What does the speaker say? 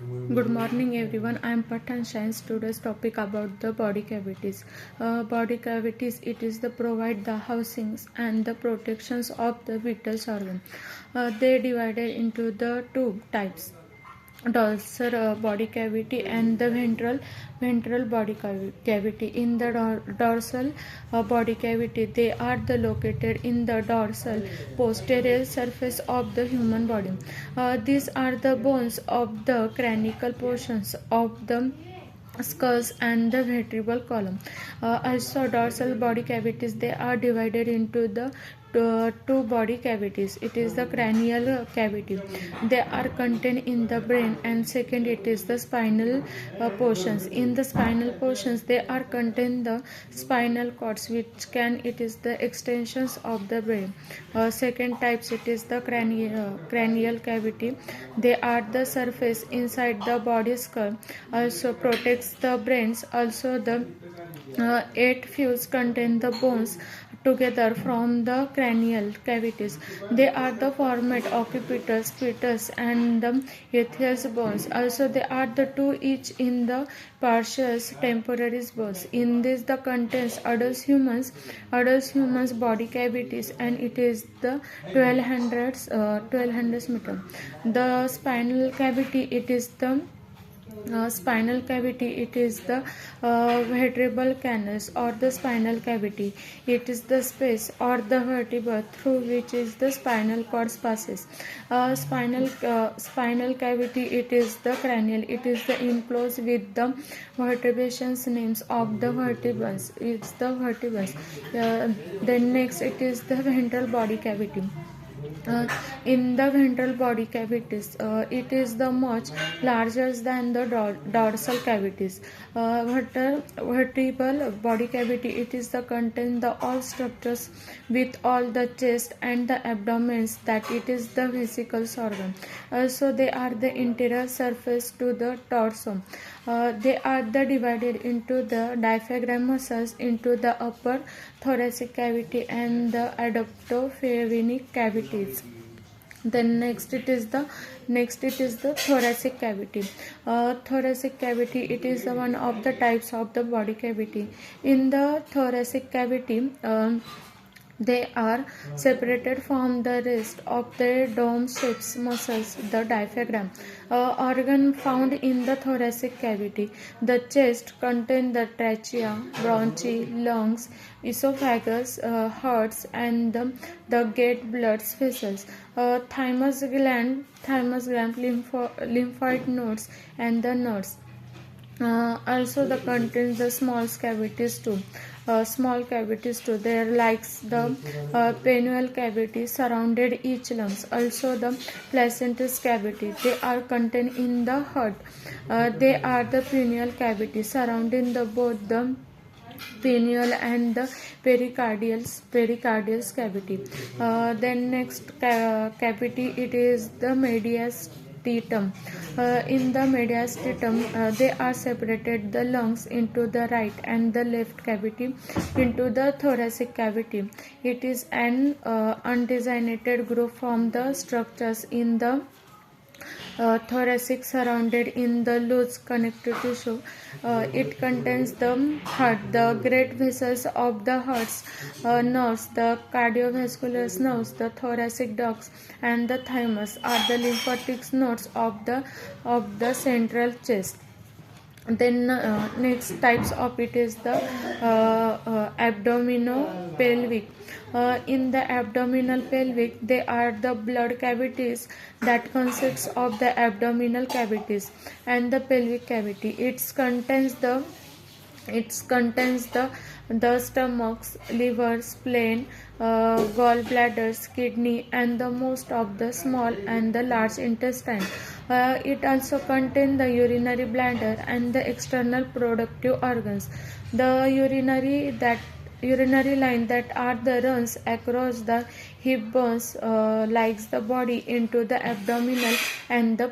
Good morning everyone. I am Pathan Science. Today's topic about the body cavities. Body cavities, it is the provide the housings and the protections of the vital organ. They divided into the two types: dorsal body cavity and the ventral body cavity. In the dorsal body cavity, they are the located in the dorsal posterior surface of the human body. These are the bones of the cranial portions of the skulls and the vertebral column. Also, dorsal body cavities, they are divided into the two body cavities. It is the cranial cavity, they are contained in the brain, and second it is the spinal portions. In the spinal portions, they are contained the spinal cords, which can it is the extensions of the brain. Second types, it is the cranial cavity. They are the surface inside the body skull, also protects the brains. Also the eight fuse contain the bones together from the cranial cavities. They are the format occipital, spetus, and the ethers bones. Also, they are the two each in the partial temporaries bones. In this, the contains adult humans body cavities, and it is the 1200 meter. The spinal cavity, it is the spinal cavity, it is the vertebral canals or the spinal cavity. It is the space or the vertebra through which is the spinal cord passes. Spinal cavity, it is the cranial. It is the enclosed with the vertebrations names of the vertebrae. It's the vertebrae. Then next it is the ventral body cavity. In the ventral body cavities, it is the much larger than the dorsal cavities. Vertebral body cavity, it is the contain the all structures with all the chest and the abdomens, that it is the vesicle organ. Also, they are the interior surface to the torso. They are the divided into the diaphragm muscles, into the upper thoracic cavity and the abdominopharyngeal cavities. Then next it is the thoracic cavity. Thoracic cavity, it is the one of the types of the body cavity. In the thoracic cavity, they are separated from the rest of the dome-shaped muscles, the diaphragm. Organ found in the thoracic cavity. The chest contains the trachea, bronchi, lungs, esophagus, hearts, and the gate blood vessels. Thymus gland, lymphoid nodes, and the nerves. Also, the contains the small cavities too. There likes the pineal cavity surrounded each lungs. Also, the placental cavity. They are contained in the heart. They are the pineal cavity surrounding the both the pineal and the pericardial cavity. Then next cavity, it is the mediastinum. In the mediastinum, they are separated the lungs into the right and the left cavity into the thoracic cavity. It is an undesignated group from the structures in the thoracic surrounded in the loose connective tissue. It contains the heart, the great vessels of the heart's nerves, the cardiovascular nerves, the thoracic ducts, and the thymus are the lymphatic nodes of the central chest. Then next types of it is the abdominopelvic. In the abdominal pelvic, they are the blood cavities that consists of the abdominal cavities and the pelvic cavity. It contains the stomachs, liver, spleen, gallbladders, kidney, and the most of the small and the large intestine. It also contains the urinary bladder and the external productive organs. The urinary line that are the runs across the hip bones likes the body into the abdominal and the